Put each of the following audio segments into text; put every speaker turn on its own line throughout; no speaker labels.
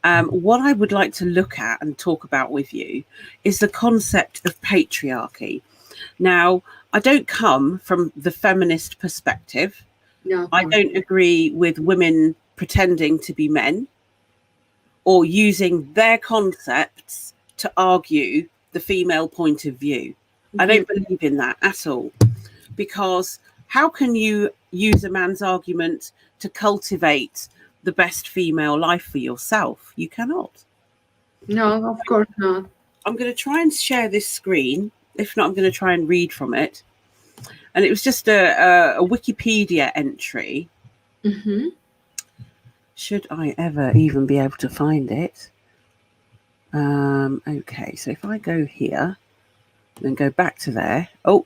What I would like to look at and talk about with you is the concept of patriarchy. Now, I don't come from the feminist perspective.
No,
I don't agree with women pretending to be men or using their concepts to argue the female point of view. I don't believe in that at all, because how can you use a man's argument to cultivate the best female life for yourself? You cannot.
No, of course not.
I'm going to try and share this screen. If not, I'm going to try and read from it. And it was just a Wikipedia entry.
Mm-hmm.
Should I ever even be able to find it? Okay, so if I go here, then go back to there. Oh,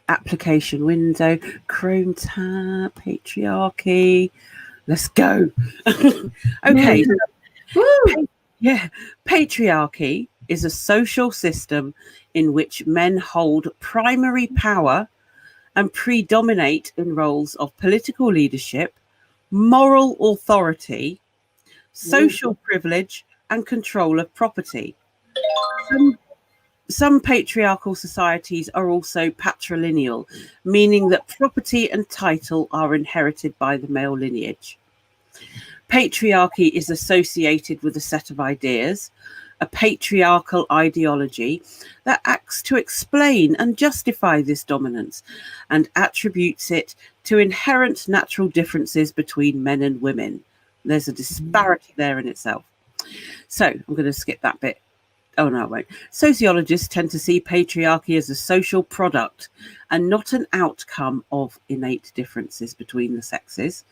application window, Chrome tab, patriarchy. Let's go. Okay. Yeah. Patriarchy is a social system in which men hold primary power and predominate in roles of political leadership, moral authority, social privilege, and control of property. Some patriarchal societies are also patrilineal, meaning that property and title are inherited by the male lineage. Patriarchy is associated with a set of ideas, a patriarchal ideology that acts to explain and justify this dominance and attributes it to inherent natural differences between men and women. There's a disparity there in itself. So I'm going to skip that bit. Oh, no, I won't. Sociologists tend to see patriarchy as a social product and not an outcome of innate differences between the sexes.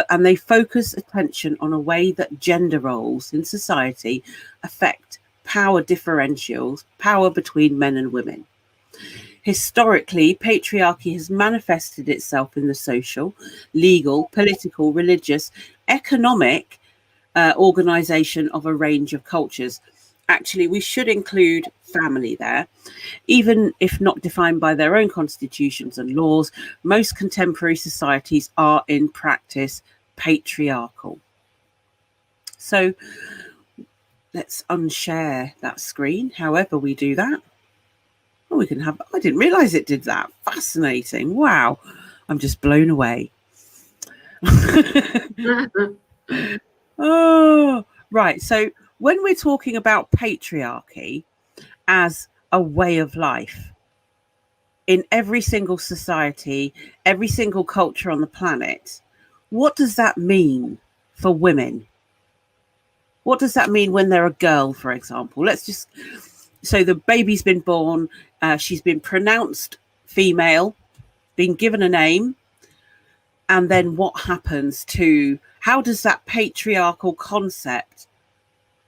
And they focus attention on a way that gender roles in society affect power differentials, power between men and women. Historically, patriarchy has manifested itself in the social, legal, political, religious, economic organization of a range of cultures. Actually, we should include family there. Even if not defined by their own constitutions and laws, most contemporary societies are in practice patriarchal. So let's unshare that screen, however we do that. Oh, we can have, I didn't realize it did that. Fascinating. Wow. I'm just blown away. Oh, right. So when we're talking about patriarchy as a way of life in every single society, every single culture on the planet, what does that mean for women? What does that mean when they're a girl, for example? So the baby's been born, she's been pronounced female, been given a name, and then what happens to, how does that patriarchal concept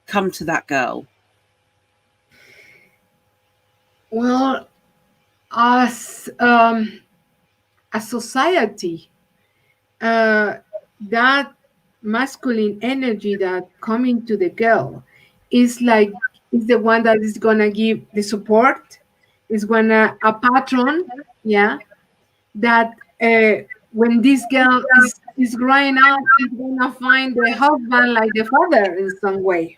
come to that girl?
Well, as a society, that masculine energy that coming to the girl is the one that is gonna give the support, is gonna a patron, yeah, that when this girl is growing up, she's gonna find the husband like the father in some way,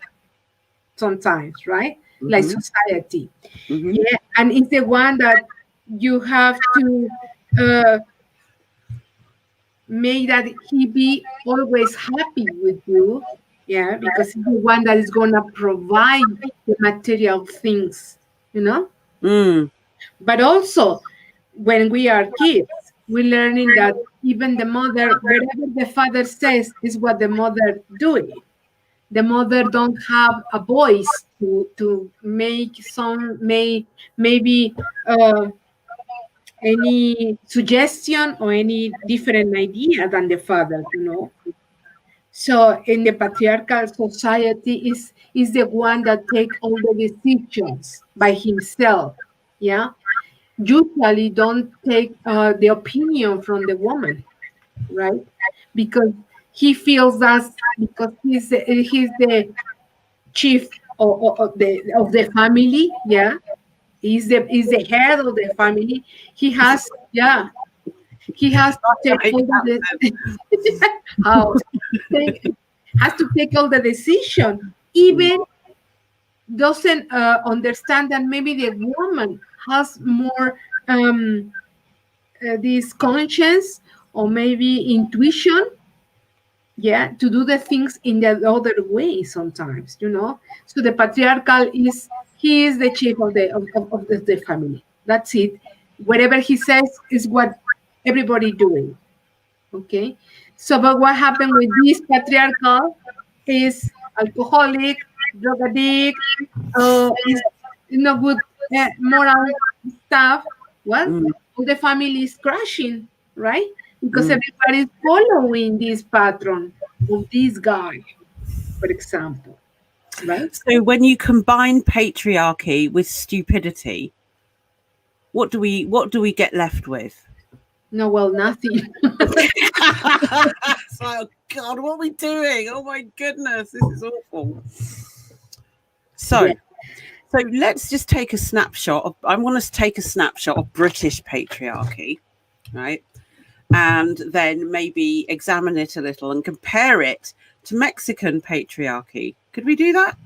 sometimes, right? Like society. Yeah, and it's the one that you have to make that he be always happy with you, yeah, because he's the one that is gonna provide the material things, you know. But also, when we are kids, we're learning that even the mother, whatever the father says, is what the mother doing. The mother don't have a voice to make maybe any suggestion or any different idea than the father, you know. So in the patriarchal society is the one that take all the decisions by himself, yeah. Usually don't take the opinion from the woman, right? Because he feels that because he's the chief of the family, yeah. He's the head of the family. He has to take all the how has to take all the decision, even doesn't understand that maybe the woman has more this conscience or maybe intuition, yeah, to do the things in the other way sometimes, so the patriarchal he is the chief of the family. That's it. Whatever he says is what everybody doing. Okay. So but what happened with this patriarchal is alcoholic, drug addict, is no good moral stuff. Well, all the family is crashing, right? Because everybody is following this pattern of this guy, for example, right?
So when you combine patriarchy with stupidity, what do we get left with?
No, well, nothing.
It's like, oh God, what are we doing? Oh my goodness, this is awful. So,
Yeah.
so let's just take a snapshot. I want us to take a snapshot of British patriarchy, right? And then maybe examine it a little and compare it to Mexican patriarchy. Could we do that?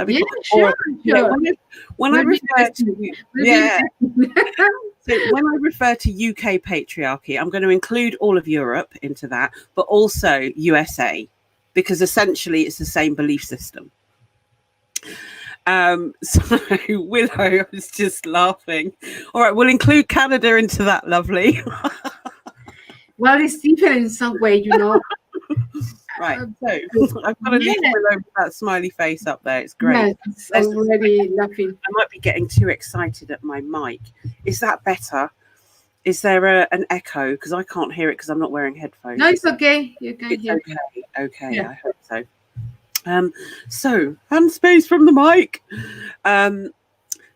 Yeah, sure.
When I refer to so when I refer to UK patriarchy, I'm going to include all of Europe into that, but also USA, because essentially it's the same belief system. So Willow was just laughing. All right, we'll include Canada into that, lovely.
Well, it's different in some way,
Right, so I've got to leave Willow with that smiley face up there. It's great.
Yes, it's already laughing.
I might be getting too excited at my mic. Is that better? Is there an echo? Because I can't hear it because I'm not wearing headphones.
No, it's okay. You can hear.
Okay, yeah. I hope so. So hand space from the mic.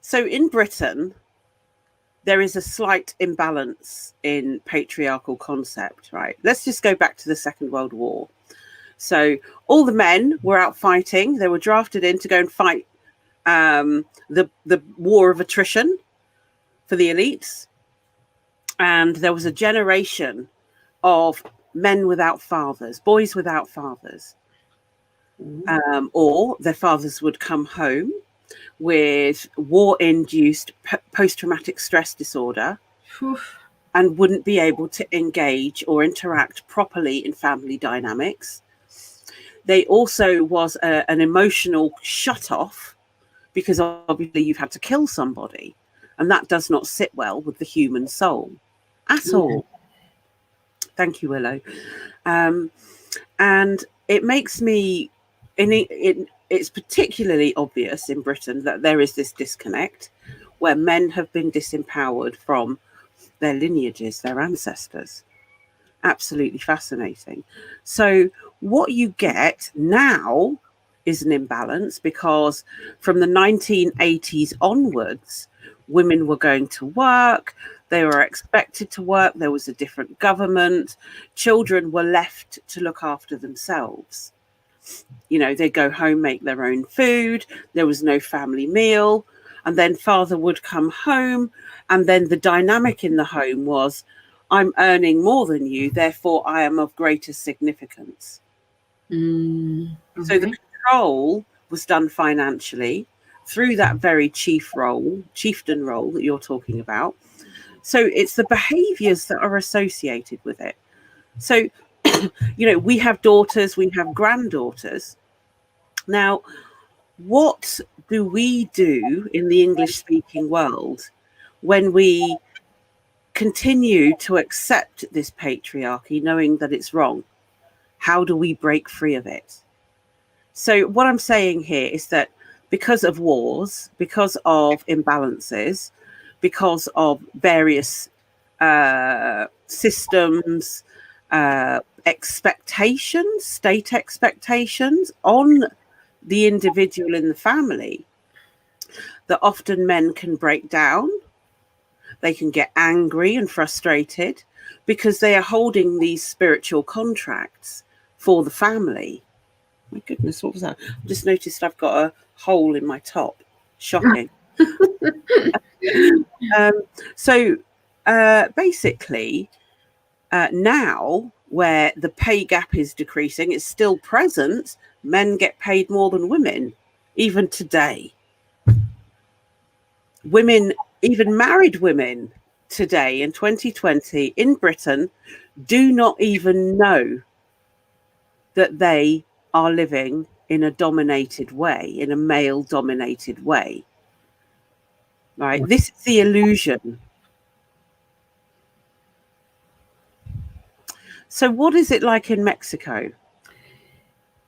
So in Britain, there is a slight imbalance in patriarchal concept, right? Let's just go back to the Second World War. So all the men were out fighting. They were drafted in to go and fight the war of attrition for the elites. And there was a generation of men without fathers, boys without fathers. Or their fathers would come home with war-induced post-traumatic stress disorder and wouldn't be able to engage or interact properly in family dynamics. They also was an emotional shut-off because obviously you've had to kill somebody, and that does not sit well with the human soul at all. Thank you, Willow. And it makes me... it's particularly obvious in Britain that there is this disconnect where men have been disempowered from their lineages, their ancestors. Absolutely fascinating. So what you get now is an imbalance because from the 1980s onwards, women were going to work. They were expected to work. There was a different government. Children were left to look after themselves. They'd go home, make their own food. There was no family meal. And then father would come home. And then the dynamic in the home was, I'm earning more than you, therefore I am of greater significance. Okay. So the control was done financially through that very chieftain role that you're talking about. So it's the behaviors that are associated with it. So, we have daughters, we have granddaughters. Now, what do we do in the English-speaking world when we continue to accept this patriarchy, knowing that it's wrong? How do we break free of it? So what I'm saying here is that because of wars, because of imbalances, because of various systems, expectations, state expectations on the individual in the family, that often men can break down. They can get angry and frustrated because they are holding these spiritual contracts for the family. My goodness, what was that? I just noticed I've got a hole in my top. Shocking. So basically, now where the pay gap is decreasing, it's still present, Men get paid more than women, even today. Women, even married women today in 2020 in Britain, do not even know that they are living in a dominated way, in a male dominated way. Right? This is the illusion. So, what is it like in Mexico?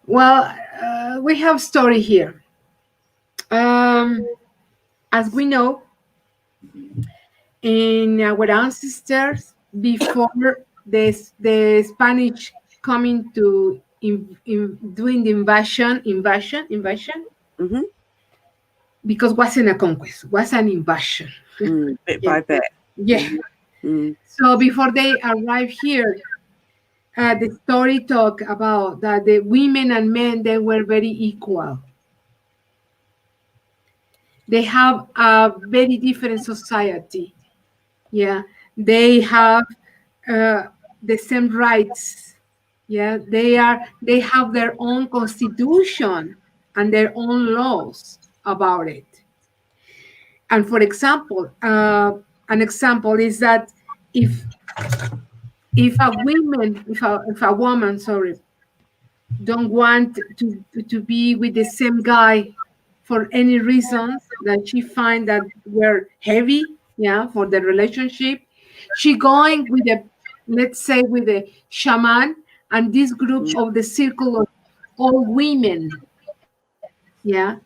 Well, we have story here. As we know, in our ancestors before the Spanish coming to doing the invasion,
Mm-hmm.
because wasn't a conquest, was an invasion.
Bit
Yeah,
by bit.
yeah.
Mm-hmm.
So before they arrive here, the story talk about that the women and men, they were very equal. They have a very different society. Yeah, they have uh, the same rights. Yeah, they have their own constitution and their own laws about it. And for example, an example is that if if a woman, sorry, don't want to be with the same guy for any reasons that she find that were heavy, yeah, for the relationship, she going with a, let's say, with a shaman and this group of the circle of all women, yeah,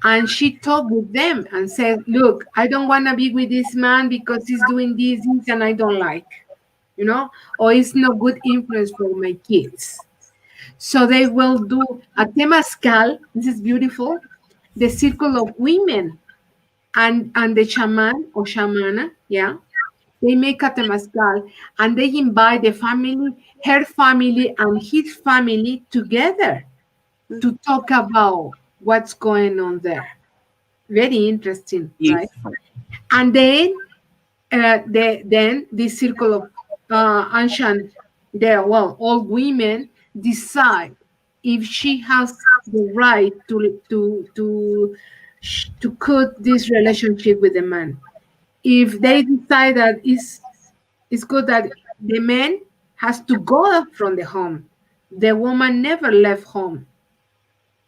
and she talked with them and said, look, I don't want to be with this man because he's doing this and I don't like, or it's no good influence for my kids. So they will do a temazcal. This is beautiful. The circle of women and the shaman or shamana, yeah. They make a temazcal and they invite the family, her family and his family together to talk about what's going on there. Very interesting, right?
Beautiful.
And then then this circle of ancient, all women decide if she has the right to cut this relationship with the man. If they decide that it's good that the man has to go from the home, the woman never left home.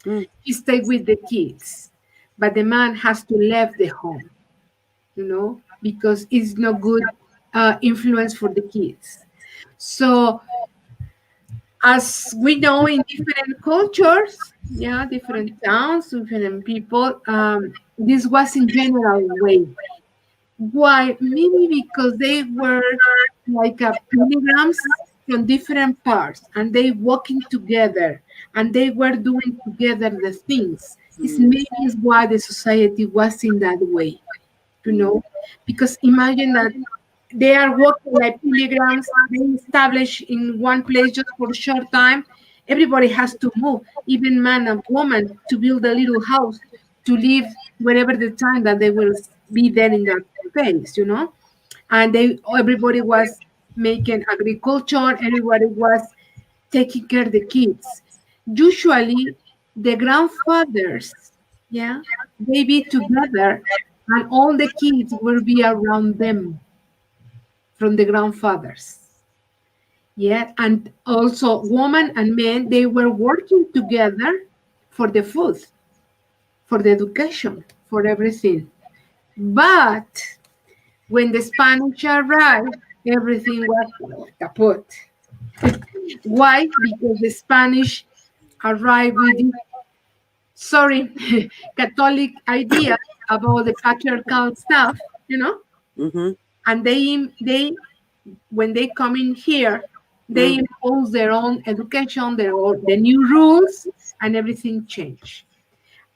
Mm.
He stayed with the kids, but the man has to leave the home, because it's no good influence for the kids. So, as we know, in different cultures, yeah, different towns, different people, this was in general way. Why? Maybe because they were like pilgrims from different parts, and they walking together, and they were doing together the things. It's maybe is why the society was in that way, you know, because imagine that they are working like pilgrims, they establish in one place just for a short time. Everybody has to move, even man and woman, to build a little house, to live wherever the time that they will be there in that place. And everybody was making agriculture, everybody was taking care of the kids. Usually the grandfathers, yeah, they be together and all the kids will be around them from the grandfathers. Yeah, and also women and men, they were working together for the food, for the education, for everything. But when the Spanish arrived, everything was kaput. Why? Because the Spanish arrived with this, sorry, Catholic idea about the patriarchal stuff.
Mm-hmm.
And they when they come in here, they
Mm.
impose their own education, the new rules, and everything changed.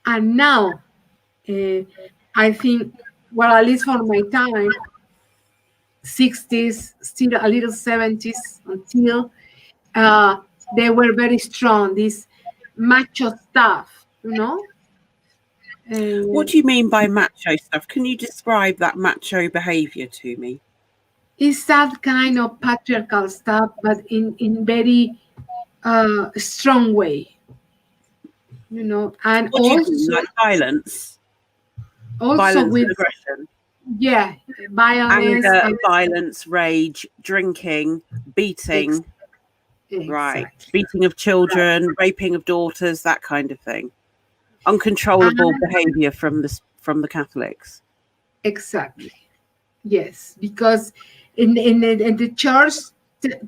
And now, uh, I think, well, at least for my time, 60s, still a little 70s, until they were very strong, this macho stuff.
What
Uh,
do you mean by macho stuff? Can you describe that macho behavior to me?
it's that kind of patriarchal stuff, but in very strong way. And
What do you mean, like violence?
also
Violence
with,
and aggression?
yeah, violence.
Anger, violence, rage, drinking, beating. Right.
Exactly.
Beating of children, raping of daughters, that kind of thing. Uncontrollable behavior from the Catholics.
Exactly. Yes, because in the church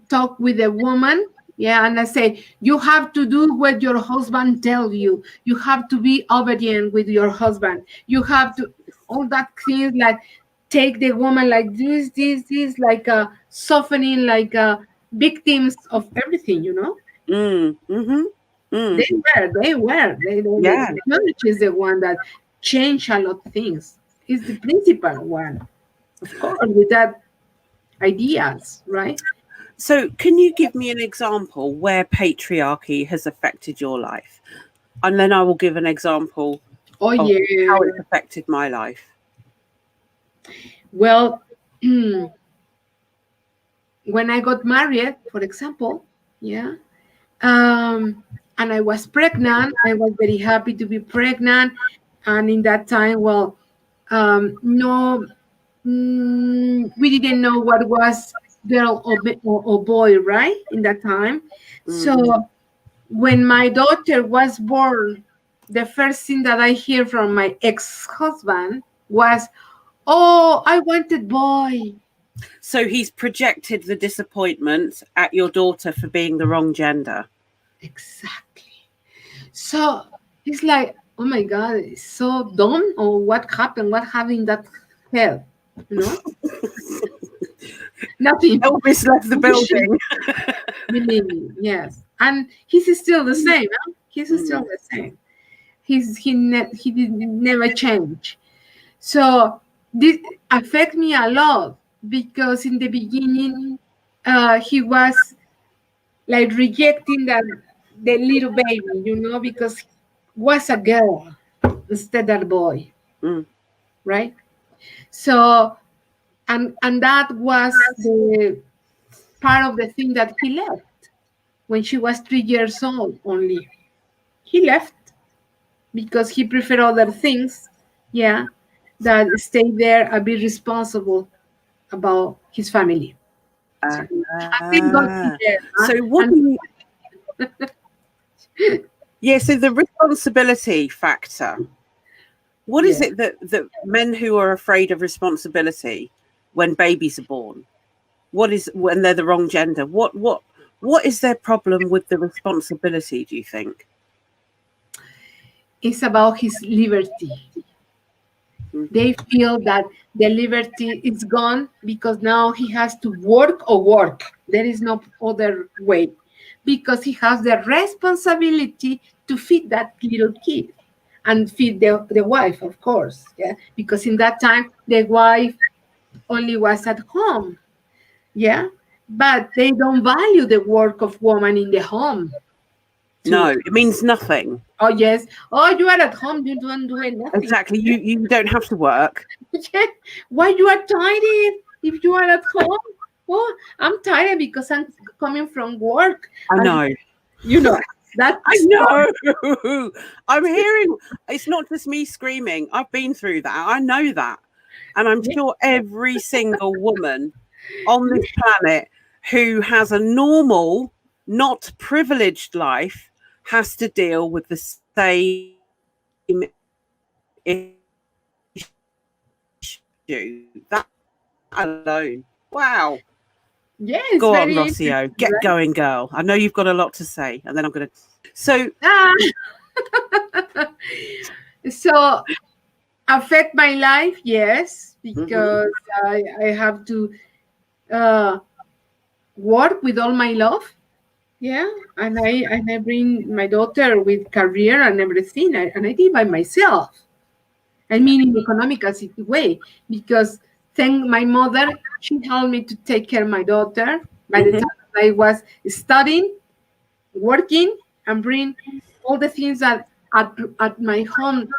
talk with a woman, yeah, and I say you have to do what your husband tell you. You have to be obedient with your husband. You have to all that things like take the woman like this, like softening, like victims of everything.
Mm, mm-hmm. Mm,
The
yeah.
church is the one that changed a lot of things. Is the principal one, of course, with that ideas, right?
So can you give me an example where patriarchy has affected your life? And then I will give an example
Oh
of
yeah.
how it's affected my life.
Well, when I got married, for example, yeah, and I was pregnant, I was very happy to be pregnant, and in that time, well, no, we didn't know what was girl or boy, right? In that time, so
Mm.
when my daughter was born, the first thing that I hear from my ex-husband was, "Oh, I wanted boy."
So he's projected the disappointment at your daughter for being the wrong gender.
Exactly. So it's like, oh my God, it's so dumb. Or what happened? What happened in that head? You know, nothing.
Elvis left the building.
Believe me, yes. And he's still the same. Huh? He's still
Mm.
the same. He did never change. So this affect me a lot because in the beginning, he was like rejecting that the little baby, because he was a girl instead of a boy,
Mm.
right? So and that was the part of the thing that he left when she was 3 years old only. He left because he preferred other things, yeah, that stay there and be responsible about his family. So I think God is
Ah.
there, huh?
So what
And
do you Yeah, so the responsibility factor. What is
yeah,
it that men who are afraid of responsibility when babies are born? What is when they're the wrong gender? What is their problem with the responsibility, do you think?
it's about his liberty.
Mm.
They feel that the liberty is gone because now he has to work or work. There is no other way because he has the responsibility to feed that little kid and feed the wife, of course. Yeah, because in that time the wife only was at home. Yeah, but they don't value the work of woman in the home.
No,
To
it means nothing.
oh yes, oh you are at home, you don't do nothing.
Exactly. You don't have to work.
Why you are tired if you are at home? Oh, I'm tired because I'm coming from work.
I
And
know.
you know that
I
story.
know. I'm hearing it's not just me screaming. I've been through that. I know that. And I'm
Yeah,
sure every single woman on this planet who has a normal, not privileged life has to deal with the same issue. That alone. Wow.
yeah, it's
Go on,
very
Rocio.
interesting,
Get
right?
going, girl. I know you've got a lot to say, and then I'm going to. So,
Ah. So affect my life, yes,
mhm,
because I have to uh, work with all my love. Yeah, and I bring my daughter with career and everything, and I did by myself. I
yeah.
mean, in economical way, because thank my mother, she helped me to take care of my daughter. By the
Hmm.
time I was studying, working, and bring all the things that at my home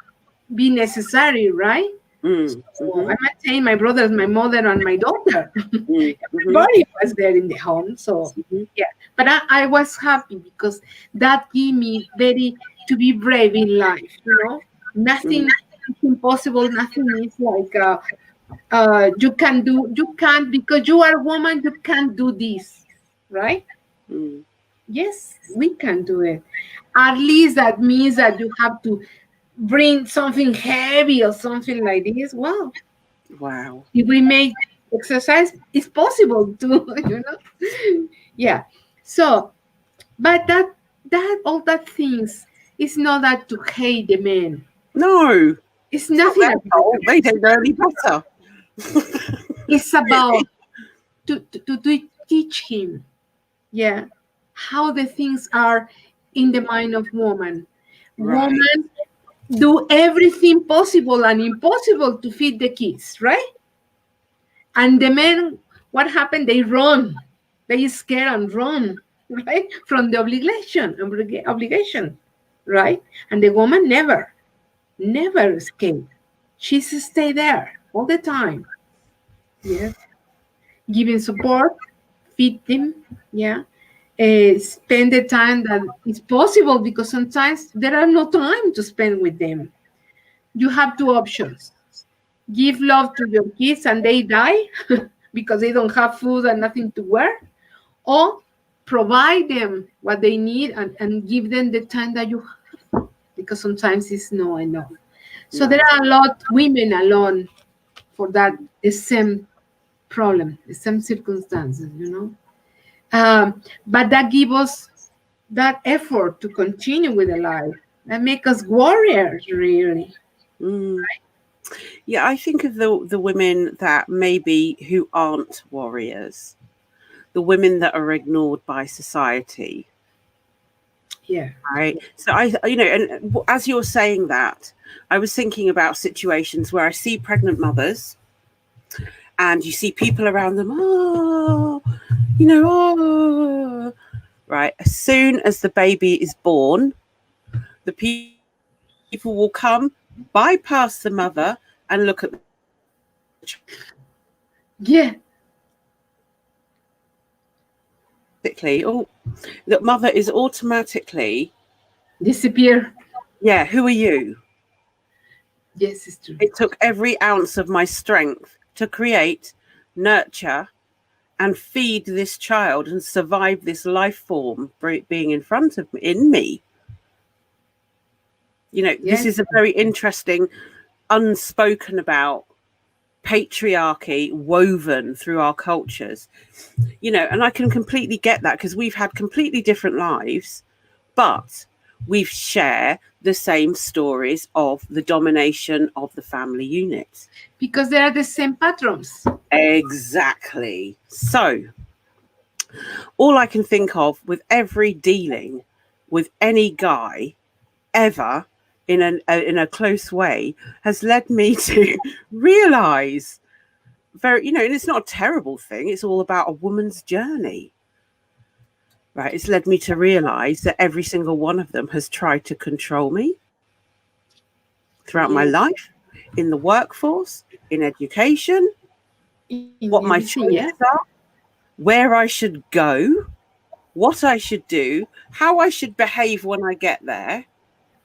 be necessary, right?
Mm,
So
hmm.
I maintain my brothers, my mother, and my daughter.
Mm, hmm.
Everybody was there in the home. So
Hmm.
yeah, but I was happy because that gave me very to be brave in life, nothing is impossible, nothing is like you can't because you are a woman, you can't do this, right?
Mm.
Yes, we can do it. At least that means that you have to bring something heavy or something like this. Well,
Wow.
if we make exercise, it's possible too, Yeah. So, but that all that things is not that to hate the men.
No,
It's
it's not
nothing
their
about
fault.
that.
They don't know any better.
It's about to teach him, yeah, how the things are in the mind of woman.
Right.
Woman do everything possible and impossible to feed the kids, right? And the men, what happened? They run. They scare and run, right? From the obligation, right? And the woman never escape. She's stay there all the time. Yes. Giving support, feed them, yeah. Spend the time that is possible because sometimes there are no time to spend with them. You have two options: give love to your kids and they die because they don't have food and nothing to wear, or provide them what they need and give them the time that you have because sometimes it's not enough. So there
No.
are a lot women alone for that the same problem, the same circumstances, but that give us that effort to continue with the life that make us warriors, really.
Mm. Yeah, I think of the women that maybe who aren't warriors, the women that are ignored by society,
Yeah.
right? So and as you're saying that, I was thinking about situations where I see pregnant mothers, and you see people around them. Oh, oh, right. As soon as the baby is born, the people will come, bypass the mother, and look at the
Yeah.
oh, the mother is automatically,
Disappear.
yeah, who are you?
Yes, it's true.
It took every ounce of my strength to create, nurture, and feed this child and survive this life form being in front of me, in me. This
Yes.
is a very interesting, unspoken about patriarchy woven through our cultures. And I can completely get that because we've had completely different lives, but we share the same stories of the domination of the family unit.
Because they are the same patterns.
Exactly. So all I can think of with every dealing with any guy ever in a close way has led me to realize and it's not a terrible thing. It's all about a woman's journey. Right. It's led me to realize that every single one of them has tried to control me throughout my
Yeah.
life, in the workforce, in education,
In
what my
everything, yeah.
choices are, where I should go, what I should do, how I should behave when I get there.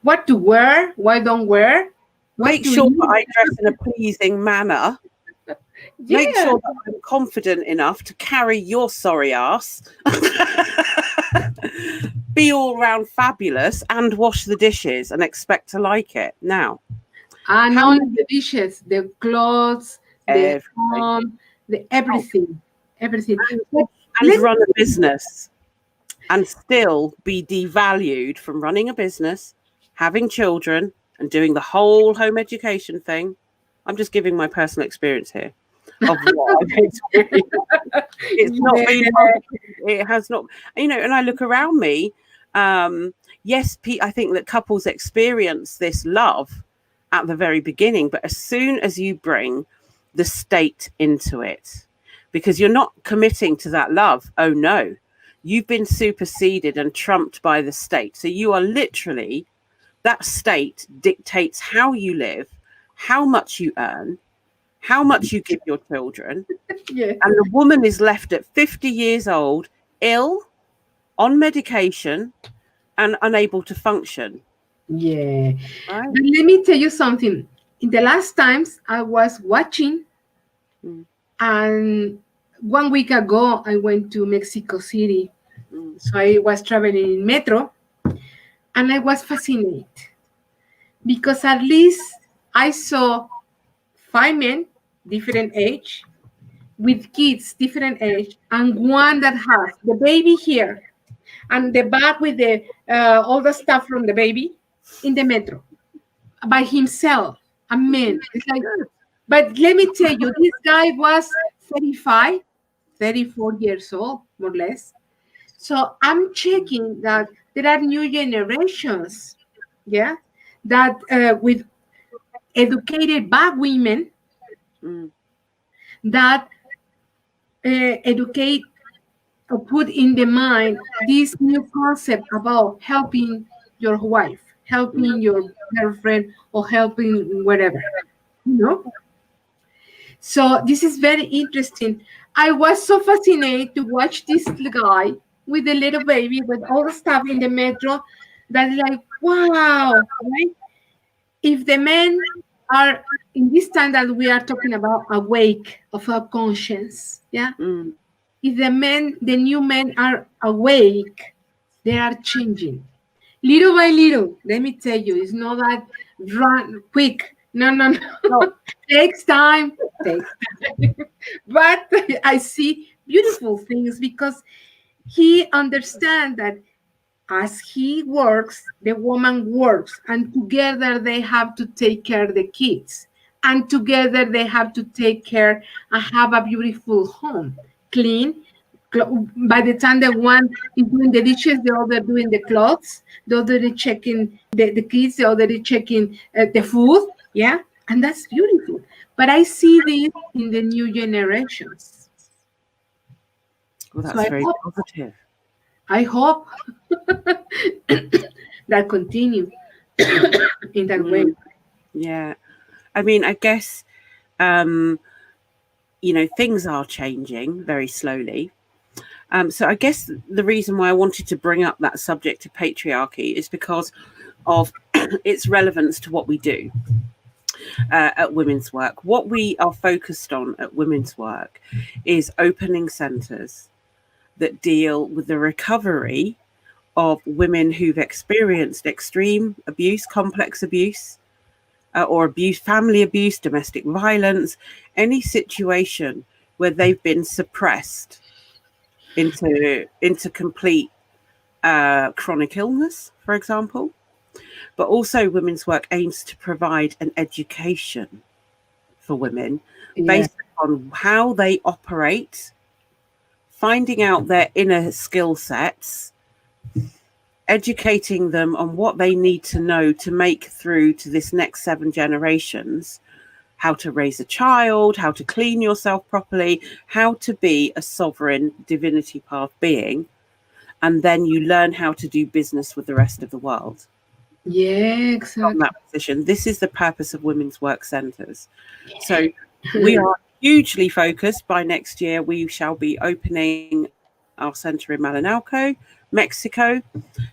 What to wear, why don't wear, what
Make
to
sure that
eat.
I dress in a pleasing manner. Make
Yeah.
sure that I'm confident enough to carry your sorry ass. Be all round fabulous and wash the dishes and expect to like it. Now,
And
how
only
many
the dishes, the clothes, the
everything
home, the
oh,
everything. Everything.
and,
But
and
let
run a
me
business and still be devalued from running a business, having children, and doing the whole home education thing? I'm just giving my personal experience here of what I've experienced. It's not been
yeah.
positive. It has not, and I look around me. Yes, I think that couples experience this love at the very beginning, but as soon as you bring the state into it, because you're not committing to that love, oh no, you've been superseded and trumped by the state. So you are literally, that state dictates how you live, how much you earn, how much you give your children,
Yeah.
and the woman is left at 50 years old, ill, on medication, and unable to function.
Yeah.
Right?
But let me tell you something. In the last times I was watching,
Mm,
and 1 week ago I went to Mexico City.
mm,
So I was traveling in metro, and I was fascinated because at least I saw 5 men, different age, with kids, different age, and one that has the baby here and the bag with the all the stuff from the baby in the metro by himself. A man. It's like, but let me tell you, this guy was 35, 34 years old, more or less. So I'm checking that there are new generations, yeah, that with educated black women
mm,
that educate or put in the mind this new concept about helping your wife,
mm.
helping your girlfriend, or helping whatever, you know. So this is very interesting. I was so fascinated to watch this guy with the little baby with all the stuff in the metro. That is like, wow, right? If the men are in this time that we are talking about awake of our conscience, yeah.
Mm.
If the men, the new men are awake, they are changing little by little. Let me tell you, it's not that run quick. No, no,
No,
no. Takes time. Takes time. But I see beautiful things because he understands that as he works, the woman works, and together they have to take care of the kids. And together they have to take care and have a beautiful home, clean. By the time the one is doing the dishes, the other doing the clothes, the other is checking the kids, the other is checking the food. Yeah, and that's beautiful. But I see this in the new generations.
well,
So
that's very positive.
I hope that continue in that way.
Mm, yeah. I mean, I guess, um, things are changing very slowly. So I guess the reason why I wanted to bring up that subject of patriarchy is because of its relevance to what we do at Women's Work. What we are focused on at Women's Work is opening centres that deal with the recovery of women who've experienced extreme abuse, complex abuse, or abuse, family abuse, domestic violence, any situation where they've been suppressed into complete chronic illness, for example. But also, Women's Work aims to provide an education for women
Yeah.
based on how they operate, finding out their inner skill sets, educating them on what they need to know to make through to this next 7 generations, how to raise a child, how to clean yourself properly, how to be a sovereign divinity path being. And then you learn how to do business with the rest of the world
Yeah,
from
exactly.
that position. This is the purpose of Women's Work Centres. So we are hugely focused. By next year, we shall be opening our centre in Malinalco, Mexico,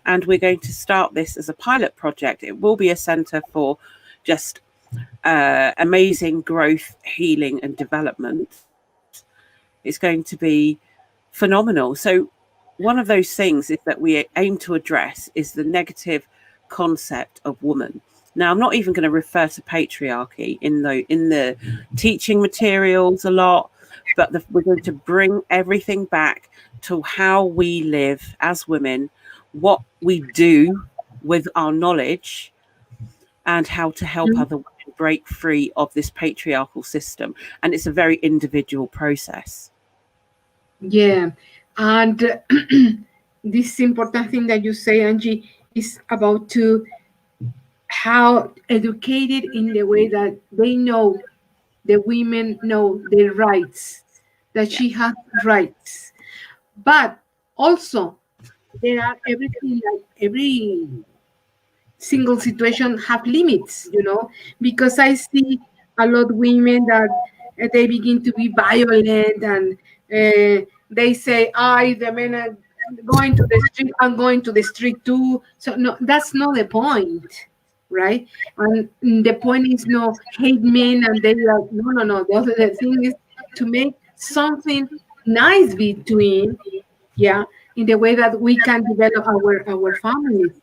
and we're going to start this as a pilot project. It will be a centre for just amazing growth, healing, and development. It's going to be phenomenal. So, one of those things is that we aim to address is the negative concept of woman. Now, I'm not even going to refer to patriarchy in the teaching materials a lot, but we're going to bring everything back to how we live as women, what we do with our knowledge, and how to help other women break free of this patriarchal system. And it's a very individual process.
Yeah. And this important thing that you say, Angie, is about to how educated in the way that they know, the women know their rights, that
Yeah.
she has rights. But also there are everything, like every single situation have limits, because I see a lot of women that they begin to be violent, and they say, I, the men are going to the street, I'm going to the street too. So no, that's not the point, right? And the point is no hate men and they are no. The thing is to make something nice between, yeah, in the way that we can develop our families.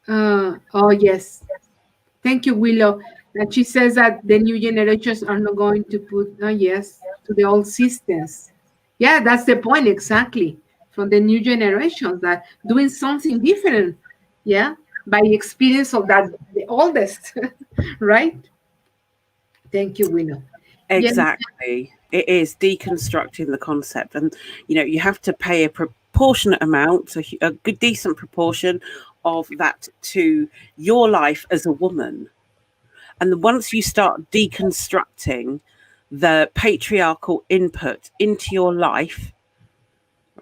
Oh yes, thank you, Willow. And she says that the new generations are not going to put yes to the old systems. Yeah, that's the point exactly. From the new generations that doing something different, yeah, by experience of that the oldest, right? Thank you, Willow. Yeah,
Exactly. It is deconstructing the concept. And, you have to pay a proportionate amount, a good, decent proportion of that to your life as a woman. And once you start deconstructing the patriarchal input into your life,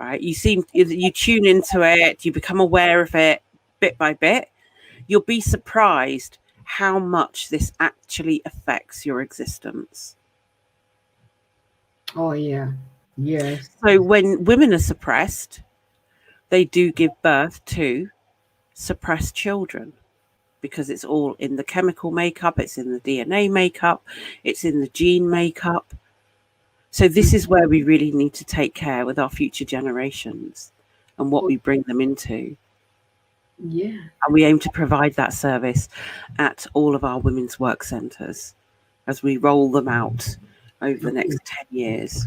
right, you tune into it, you become aware of it bit by bit, you'll be surprised how much this actually affects your existence.
oh yeah, yes.
So when women are suppressed, they do give birth to suppressed children because it's all in the chemical makeup, it's in the DNA makeup, it's in the gene makeup. So this is where we really need to take care with our future generations and what we bring them into.
Yeah.
And we aim to provide that service at all of our women's work centres as we roll them out over the next 10 years.